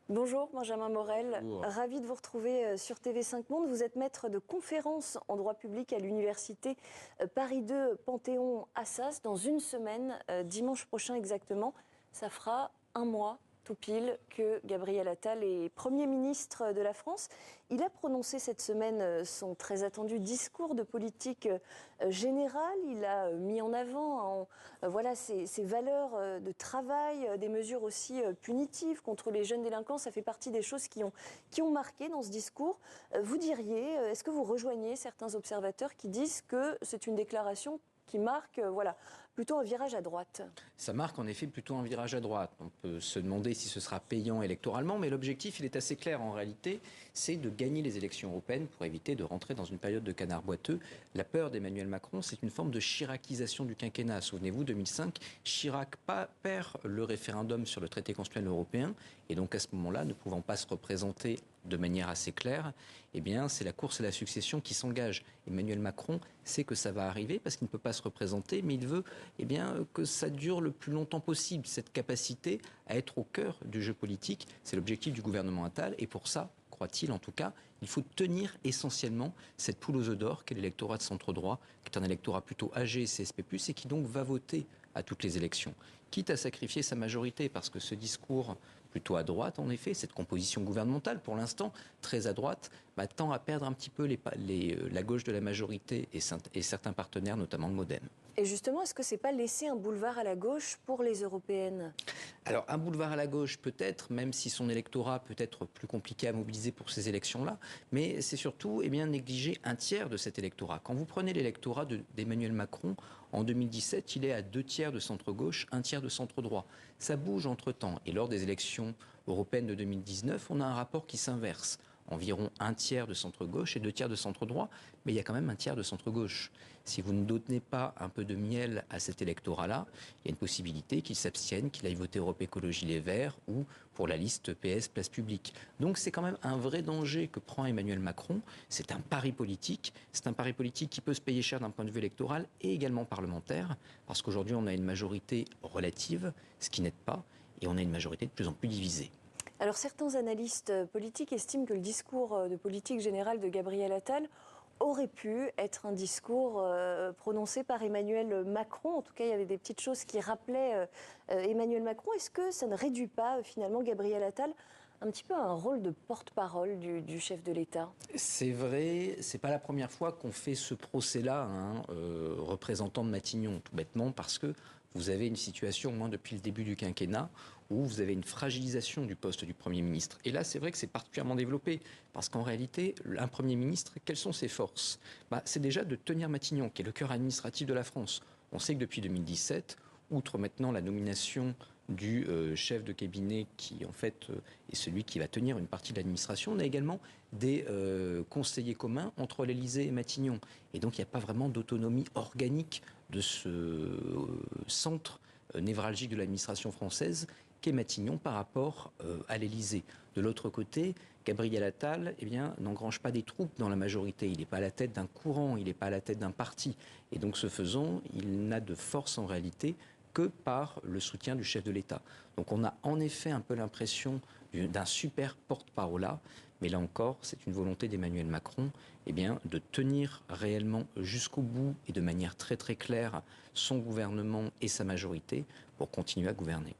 Bonjour Benjamin Morel, Bonjour. ravi de vous retrouver sur TV5 Monde. Vous êtes maître de conférences en droit public à l'université Paris 2 Panthéon-Assas. Dans une semaine, dimanche prochain exactement, ça fera un mois tout pile que Gabriel Attal est Premier ministre de la France. Il a prononcé cette semaine son très attendu discours de politique générale. Il a mis en avant voilà, ses valeurs de travail, des mesures aussi punitives contre les jeunes délinquants. Ça fait partie des choses qui ont marqué dans ce discours. Vous diriez, est-ce que vous rejoignez certains observateurs qui disent que c'est une déclaration qui marque voilà, plutôt un virage à droite? Ça marque en effet plutôt un virage à droite. On peut se demander si ce sera payant électoralement, mais l'objectif, il est assez clair en réalité, c'est de gagner les élections européennes pour éviter de rentrer dans une période de canard boiteux. La peur d'Emmanuel Macron, c'est une forme de chiracisation du quinquennat. Souvenez-vous, 2005, Chirac perd le référendum sur le traité constitutionnel européen, et donc à ce moment-là, ne pouvant pas se représenter de manière assez claire, eh bien, c'est la course à la succession qui s'engage. Emmanuel Macron sait que ça va arriver parce qu'il ne peut pas se représenter, mais il veut que ça dure le plus longtemps possible, cette capacité à être au cœur du jeu politique. C'est l'objectif du gouvernement Attal, et pour ça, croit-il en tout cas, il faut tenir essentiellement cette poule aux œufs d'or qu'est l'électorat de centre-droit, qui est un électorat plutôt âgé, CSP+, et qui donc va voter à toutes les élections. Quitte à sacrifier sa majorité, parce que ce discours plutôt à droite, en effet, cette composition gouvernementale, pour l'instant, très à droite, tend à perdre un petit peu la gauche de la majorité et certains partenaires, notamment le MoDem. Et justement, est-ce que c'est pas laisser un boulevard à la gauche pour les européennes? Alors, un boulevard à la gauche, peut-être, même si son électorat peut être plus compliqué à mobiliser pour ces élections-là, mais c'est surtout négliger un tiers de cet électorat. Quand vous prenez l'électorat d'Emmanuel Macron, en 2017, il est à 2 tiers de centre-gauche, 1 tiers de centre-droit. Ça bouge entre-temps. Et lors des élections européennes de 2019, on a un rapport qui s'inverse. Environ 1 tiers de centre-gauche et 2 tiers de centre-droit, mais il y a quand même 1 tiers de centre-gauche. Si vous ne donnez pas un peu de miel à cet électorat-là, il y a une possibilité qu'il s'abstienne, qu'il aille voter Europe Écologie Les Verts ou pour la liste PS Place Publique. Donc c'est quand même un vrai danger que prend Emmanuel Macron. C'est un pari politique. C'est un pari politique qui peut se payer cher d'un point de vue électoral et également parlementaire, parce qu'aujourd'hui on a une majorité relative, ce qui n'aide pas, et on a une majorité de plus en plus divisée. Alors certains analystes politiques estiment que le discours de politique générale de Gabriel Attal aurait pu être un discours prononcé par Emmanuel Macron. En tout cas, il y avait des petites choses qui rappelaient Emmanuel Macron. Est-ce que ça ne réduit pas finalement Gabriel Attal un petit peu à un rôle de porte-parole du chef de l'État? C'est vrai, c'est pas la première fois qu'on fait ce procès-là à un représentant de Matignon, tout bêtement, parce que vous avez une situation, au moins depuis le début du quinquennat, où vous avez une fragilisation du poste du Premier ministre. Et là, c'est vrai que c'est particulièrement développé, parce qu'en réalité, un Premier ministre, quelles sont ses forces ? C'est déjà de tenir Matignon, qui est le cœur administratif de la France. On sait que depuis 2017, outre maintenant la nomination du chef de cabinet qui en fait est celui qui va tenir une partie de l'administration, on a également des conseillers communs entre l'Élysée et Matignon. Et donc il n'y a pas vraiment d'autonomie organique de ce centre névralgique de l'administration française qu'est Matignon par rapport à l'Élysée. De l'autre côté, Gabriel Attal n'engrange pas des troupes dans la majorité. Il n'est pas à la tête d'un courant, il n'est pas à la tête d'un parti. Et donc ce faisant, il n'a de force en réalité que par le soutien du chef de l'État. Donc on a en effet un peu l'impression d'un super porte-parole, mais là encore, c'est une volonté d'Emmanuel Macron de tenir réellement jusqu'au bout et de manière très très claire son gouvernement et sa majorité pour continuer à gouverner.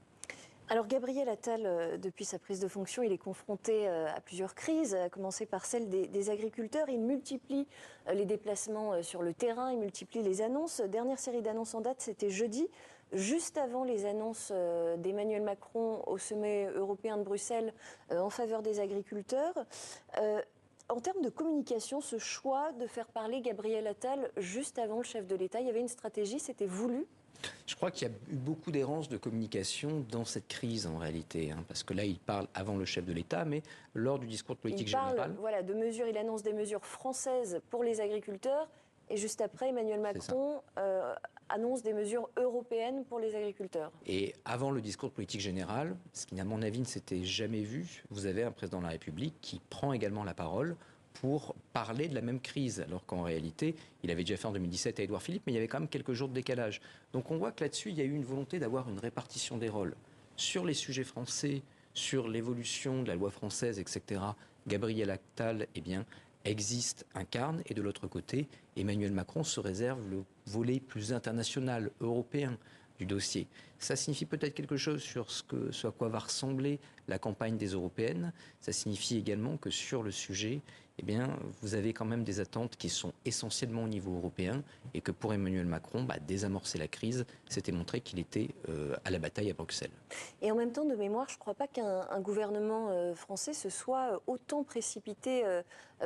Alors Gabriel Attal, depuis sa prise de fonction, il est confronté à plusieurs crises, à commencer par celle des agriculteurs. Il multiplie les déplacements sur le terrain, il multiplie les annonces. Dernière série d'annonces en date, c'était jeudi, juste avant les annonces d'Emmanuel Macron au sommet européen de Bruxelles en faveur des agriculteurs. En termes de communication, ce choix de faire parler Gabriel Attal juste avant le chef de l'État, il y avait une stratégie, c'était voulu? Je crois qu'il y a eu beaucoup d'errance de communication dans cette crise en réalité, parce que là il parle avant le chef de l'État, mais lors du discours de politique générale... Voilà, de mesures, il annonce des mesures françaises pour les agriculteurs, et juste après Emmanuel Macron annonce des mesures européennes pour les agriculteurs. Et avant le discours de politique générale, ce qui à mon avis ne s'était jamais vu, vous avez un président de la République qui prend également la parole pour parler de la même crise, alors qu'en réalité, il avait déjà fait en 2017 à Édouard Philippe, mais il y avait quand même quelques jours de décalage. Donc on voit que là-dessus, il y a eu une volonté d'avoir une répartition des rôles. Sur les sujets français, sur l'évolution de la loi française, etc., Gabriel Attal, eh bien, existe, incarne, et de l'autre côté, Emmanuel Macron se réserve le volet plus international, européen du dossier. Ça signifie peut-être quelque chose sur ce à quoi va ressembler la campagne des européennes. Ça signifie également que sur le sujet, eh bien, vous avez quand même des attentes qui sont essentiellement au niveau européen et que pour Emmanuel Macron, désamorcer la crise, c'était montrer qu'il était à la bataille à Bruxelles. Et en même temps, de mémoire, je ne crois pas qu'un gouvernement français se soit autant précipité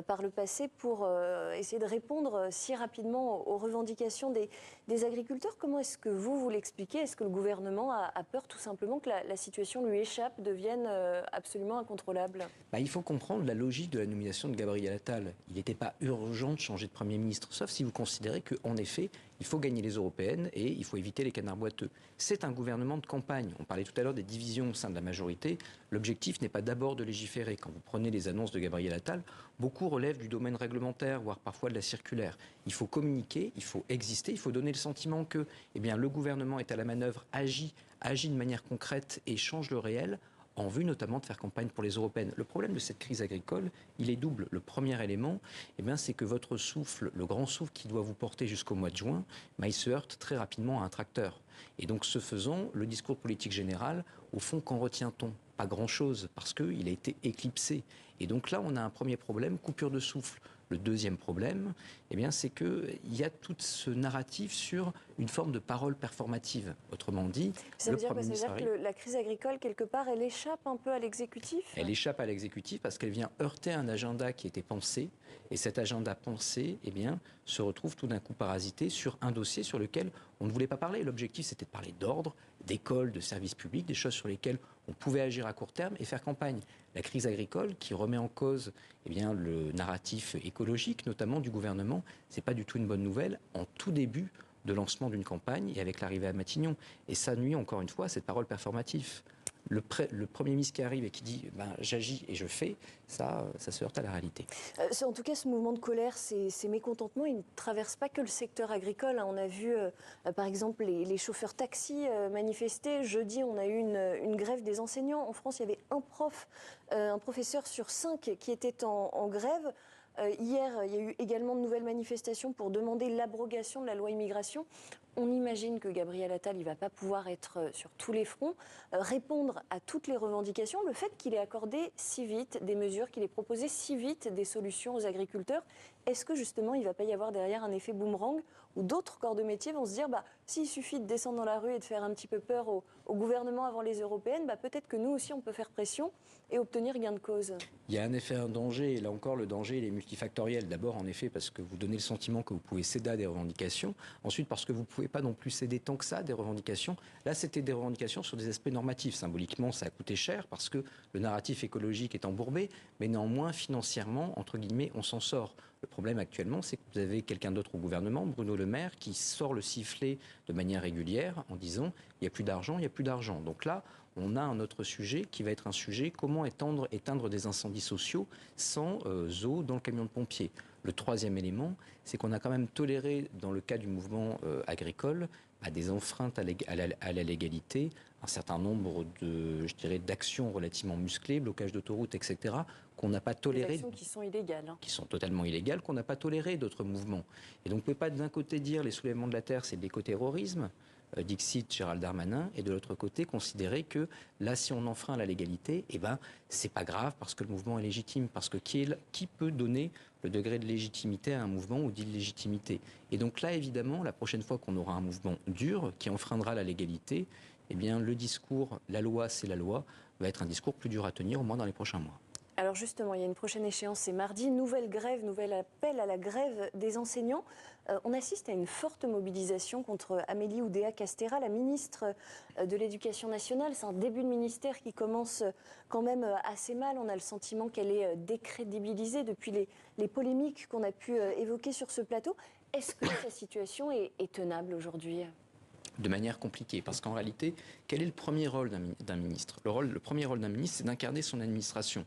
par le passé pour essayer de répondre si rapidement aux revendications des agriculteurs. Comment est-ce que vous l'expliquez? Est-ce que le gouvernement a peur tout simplement que la situation lui échappe, devienne absolument incontrôlable? Il faut comprendre la logique de la nomination de Gabriel Attal. Il n'était pas urgent de changer de Premier ministre, sauf si vous considérez qu'en effet, il faut gagner les européennes et il faut éviter les canards boiteux. C'est un gouvernement de campagne. On parlait tout à l'heure des divisions au sein de la majorité. L'objectif n'est pas d'abord de légiférer. Quand vous prenez les annonces de Gabriel Attal, beaucoup relèvent du domaine réglementaire, voire parfois de la circulaire. Il faut communiquer, il faut exister, il faut donner le sentiment que le gouvernement est à la manœuvre, agit de manière concrète et change le réel, en vue notamment de faire campagne pour les européennes. Le problème de cette crise agricole, il est double. Le premier élément, c'est que votre souffle, le grand souffle qui doit vous porter jusqu'au mois de juin, il se heurte très rapidement à un tracteur. Et donc, ce faisant, le discours politique général, au fond, qu'en retient-on? Pas grand-chose, parce qu'il a été éclipsé. Et donc là, on a un premier problème, coupure de souffle. Le deuxième problème, c'est qu'il y a tout ce narratif sur une forme de parole performative. Autrement dit, ça veut dire que la crise agricole, quelque part, elle échappe un peu à l'exécutif? Elle échappe à l'exécutif parce qu'elle vient heurter un agenda qui était pensé. Et cet agenda pensé, se retrouve tout d'un coup parasité sur un dossier sur lequel on ne voulait pas parler. L'objectif, c'était de parler d'ordre, d'école, de services publics, des choses sur lesquelles on pouvait agir à court terme et faire campagne. La crise agricole, qui remet en cause le narratif écologique, notamment du gouvernement, c'est pas du tout une bonne nouvelle en tout début de lancement d'une campagne et avec l'arrivée à Matignon. Et ça nuit encore une fois à cette parole performative. Le Premier ministre qui arrive et qui dit j'agis et je fais, ça se heurte à la réalité. En tout cas, ce mouvement de colère, ces mécontentements, ils ne traversent pas que le secteur agricole. On a vu, par exemple, les chauffeurs taxis manifester. Jeudi, on a eu une grève des enseignants. En France, il y avait un professeur sur 5 qui était en grève. Hier, il y a eu également de nouvelles manifestations pour demander l'abrogation de la loi immigration. On imagine que Gabriel Attal ne va pas pouvoir être sur tous les fronts, répondre à toutes les revendications. Le fait qu'il ait accordé si vite des mesures, qu'il ait proposé si vite des solutions aux agriculteurs, est-ce que justement il ne va pas y avoir derrière un effet boomerang où d'autres corps de métier vont se dire s'il suffit de descendre dans la rue et de faire un petit peu peur au gouvernement avant les européennes, peut-être que nous aussi on peut faire pression et obtenir gain de cause? Il y a un danger, et là encore le danger il est multifactoriel. D'abord en effet parce que vous donnez le sentiment que vous pouvez céder à des revendications, ensuite parce que vous ne pouvez pas non plus céder tant que ça à des revendications. Là c'était des revendications sur des aspects normatifs. Symboliquement ça a coûté cher parce que le narratif écologique est embourbé, mais néanmoins financièrement, entre guillemets, on s'en sort. Le problème actuellement, c'est que vous avez quelqu'un d'autre au gouvernement, Bruno Le Maire, qui sort le sifflet de manière régulière en disant il n'y a plus d'argent, il n'y a plus d'argent. Donc là, on a un autre sujet qui va être un sujet comment éteindre des incendies sociaux sans eau dans le camion de pompiers. Le troisième élément, c'est qu'on a quand même toléré, dans le cas du mouvement agricole, des enfreintes à la légalité, un certain nombre d'actions relativement musclées, blocage d'autoroutes, etc., qu'on n'a pas toléré. Des actions qui sont illégales. Qui sont totalement illégales, qu'on n'a pas toléré d'autres mouvements. Et donc, vous ne pouvez pas d'un côté dire les soulèvements de la terre, c'est de l'écoterrorisme, dixit Gérald Darmanin, et de l'autre côté, considérer que là, si on enfreint la légalité, c'est pas grave parce que le mouvement est légitime. Parce que qui peut donner le degré de légitimité à un mouvement ou d'illégitimité? Et donc là, évidemment, la prochaine fois qu'on aura un mouvement dur qui enfreindra la légalité, le discours « la loi, c'est la loi » va être un discours plus dur à tenir, au moins dans les prochains mois. Alors justement, il y a une prochaine échéance, c'est mardi, nouvelle grève, nouvel appel à la grève des enseignants. On assiste à une forte mobilisation contre Amélie Oudéa-Castéra, la ministre de l'Éducation nationale. C'est un début de ministère qui commence quand même assez mal. On a le sentiment qu'elle est décrédibilisée depuis les polémiques qu'on a pu évoquer sur ce plateau. Est-ce que sa situation est tenable aujourd'hui ? De manière compliquée, parce qu'en réalité, quel est le premier rôle d'un ministre ? Le premier rôle d'un ministre, c'est d'incarner son administration.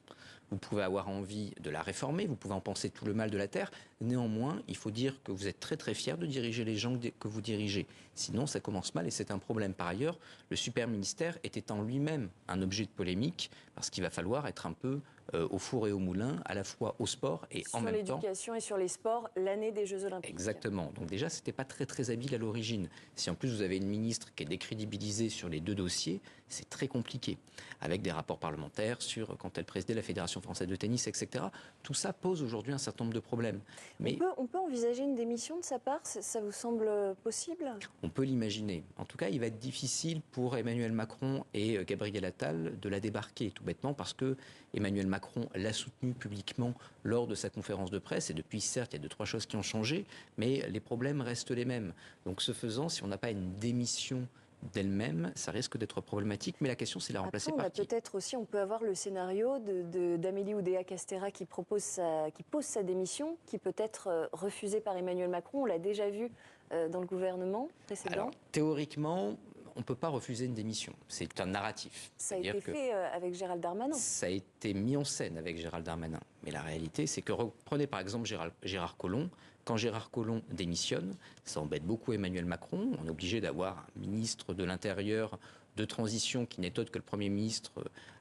vous pouvez avoir envie de la réformer, vous pouvez en penser tout le mal de la terre. Néanmoins, il faut dire que vous êtes très très fier de diriger les gens que vous dirigez. Sinon, ça commence mal et c'est un problème. Par ailleurs, le super ministère était en lui-même un objet de polémique parce qu'il va falloir être un peu au four et au moulin, à la fois au sport et en même temps... Sur l'éducation et sur les sports, l'année des Jeux Olympiques. Exactement. Donc déjà, c'était pas très très habile à l'origine. Si en plus vous avez une ministre qui est décrédibilisée sur les deux dossiers, c'est très compliqué. Avec des rapports parlementaires sur quand elle présidait la Fédération française de tennis, etc. Tout ça pose aujourd'hui un certain nombre de problèmes. Mais on peut envisager une démission de sa part? Ça vous semble possible? On peut l'imaginer. En tout cas, il va être difficile pour Emmanuel Macron et Gabriel Attal de la débarquer, tout bêtement parce que Emmanuel Macron l'a soutenu publiquement lors de sa conférence de presse. Et depuis, certes, il y a 2-3 choses qui ont changé, mais les problèmes restent les mêmes. Donc, ce faisant, si on n'a pas une démission d'elle-même, ça risque d'être problématique. Mais la question, c'est la remplacer par qui? Peut-être aussi, on peut avoir le scénario d'Amélie Oudéa-Castéra qui pose sa démission, qui peut être refusée par Emmanuel Macron. On l'a déjà vu dans le gouvernement précédent. Alors, théoriquement, on ne peut pas refuser une démission. C'est un narratif. Ça a été fait avec Gérald Darmanin. Ça a été mis en scène avec Gérald Darmanin. Mais la réalité, c'est que prenez par exemple Gérard Collomb. Quand Gérard Collomb démissionne, ça embête beaucoup Emmanuel Macron. On est obligé d'avoir un ministre de l'Intérieur de transition qui n'est autre que le Premier ministre,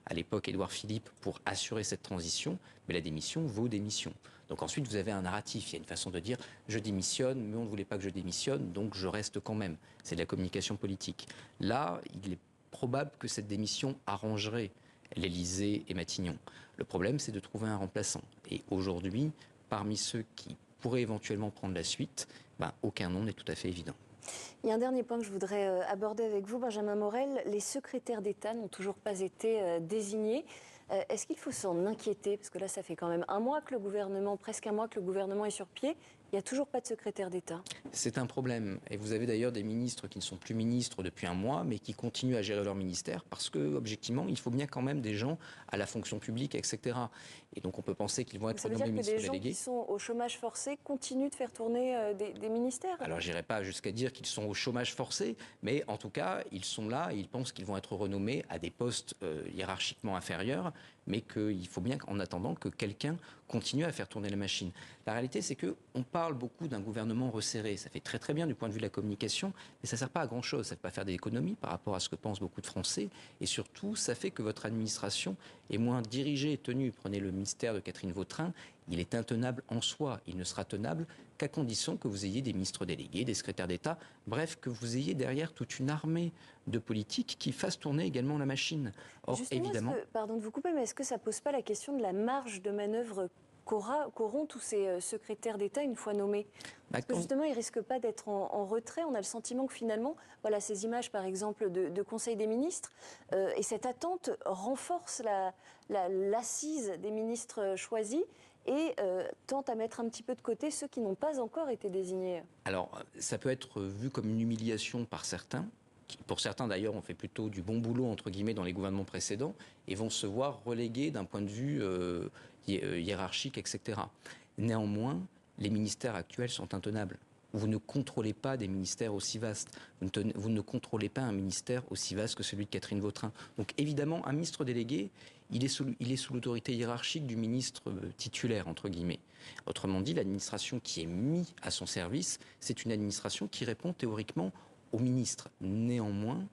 à l'époque Édouard Philippe, pour assurer cette transition. Mais la démission vaut démission. Donc ensuite, vous avez un narratif. Il y a une façon de dire « je démissionne, mais on ne voulait pas que je démissionne, donc je reste quand même ». C'est de la communication politique. Là, il est probable que cette démission arrangerait l'Élysée et Matignon. Le problème, c'est de trouver un remplaçant. Et aujourd'hui, parmi ceux qui pourraient éventuellement prendre la suite, aucun nom n'est tout à fait évident. Il y a un dernier point que je voudrais aborder avec vous, Benjamin Morel. Les secrétaires d'État n'ont toujours pas été désignés. Est-ce qu'il faut s'en inquiéter? Parce que là, ça fait quand même presque un mois que le gouvernement est sur pied. Il n'y a toujours pas de secrétaire d'État. C'est un problème. Et vous avez d'ailleurs des ministres qui ne sont plus ministres depuis un mois, mais qui continuent à gérer leur ministère parce que, objectivement, il faut bien quand même des gens à la fonction publique, etc. Et donc, on peut penser qu'ils vont être nommés ministres délégués. Ça veut dire que des gens qui sont au chômage forcé continuent de faire tourner des ministères? Alors, je n'irai pas jusqu'à dire qu'ils sont au chômage forcé, mais en tout cas, ils sont là et ils pensent qu'ils vont être renommés à des postes hiérarchiquement inférieurs, mais qu'il faut bien, en attendant, que quelqu'un continue à faire tourner la machine. La réalité, c'est qu'on parle beaucoup d'un gouvernement resserré. Ça fait très très bien du point de vue de la communication, mais ça ne sert pas à grand-chose. Ça ne fait pas faire des économies par rapport à ce que pensent beaucoup de Français. Et surtout, ça fait que votre administration est moins dirigée et tenue. Prenez le ministère de Catherine Vautrin, il est intenable en soi. Il ne sera tenable qu'à condition que vous ayez des ministres délégués, des secrétaires d'État, bref, que vous ayez derrière toute une armée de politiques qui fassent tourner également la machine. Or, justement, évidemment... pardon de vous couper, mais est-ce que ça ne pose pas la question de la marge de manœuvre qu'auront tous ces secrétaires d'État une fois nommés? Parce que justement, ils ne risquent pas d'être en retrait. On a le sentiment que finalement, voilà, ces images, par exemple, de Conseil des ministres, et cette attente renforce l'assise des ministres choisis et tente à mettre un petit peu de côté ceux qui n'ont pas encore été désignés. Alors, ça peut être vu comme une humiliation par certains. Pour certains, d'ailleurs, ont fait plutôt du bon boulot, entre guillemets, dans les gouvernements précédents, et vont se voir relégués d'un point de vue hiérarchique, etc. Néanmoins, les ministères actuels sont intenables. Vous ne contrôlez pas des ministères aussi vastes. Vous ne contrôlez pas un ministère aussi vaste que celui de Catherine Vautrin. Donc évidemment, un ministre délégué, il est sous l'autorité hiérarchique du ministre titulaire, entre guillemets. Autrement dit, l'administration qui est mise à son service, c'est une administration qui répond théoriquement au ministre. Néanmoins,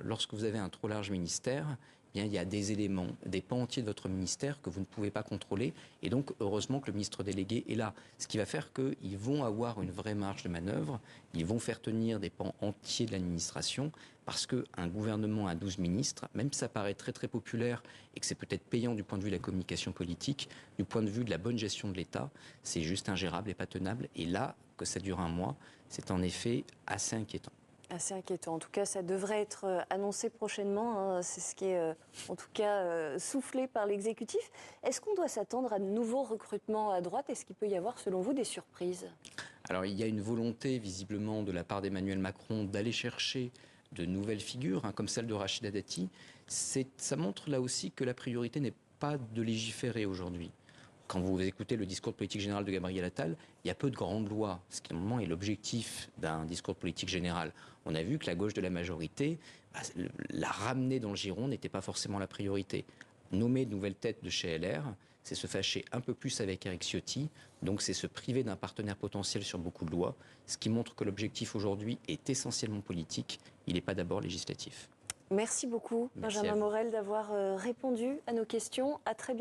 lorsque vous avez un trop large ministère, il y a des éléments, des pans entiers de votre ministère que vous ne pouvez pas contrôler. Et donc, heureusement que le ministre délégué est là. Ce qui va faire qu'ils vont avoir une vraie marge de manœuvre. Ils vont faire tenir des pans entiers de l'administration. Parce qu'un gouvernement à 12 ministres, même si ça paraît très très populaire et que c'est peut-être payant du point de vue de la communication politique, du point de vue de la bonne gestion de l'État, c'est juste ingérable et pas tenable. Et là, que ça dure un mois, c'est en effet assez inquiétant. Assez inquiétant. En tout cas, ça devrait être annoncé prochainement. C'est ce qui est, en tout cas, soufflé par l'exécutif. Est-ce qu'on doit s'attendre à de nouveaux recrutements à droite? Est-ce qu'il peut y avoir, selon vous, des surprises? Alors, il y a une volonté, visiblement, de la part d'Emmanuel Macron d'aller chercher de nouvelles figures, comme celle de Rachida Dati. Ça montre là aussi que la priorité n'est pas de légiférer aujourd'hui. Quand vous écoutez le discours de politique générale de Gabriel Attal, il y a peu de grandes lois, ce qui, à un moment, est l'objectif d'un discours de politique générale. On a vu que la gauche de la majorité, la ramener dans le giron n'était pas forcément la priorité. nommer de nouvelles têtes de chez LR, c'est se fâcher un peu plus avec Éric Ciotti, donc c'est se priver d'un partenaire potentiel sur beaucoup de lois, ce qui montre que l'objectif aujourd'hui est essentiellement politique, il n'est pas d'abord législatif. Merci beaucoup, Merci Benjamin Morel, d'avoir répondu à nos questions. À très bientôt.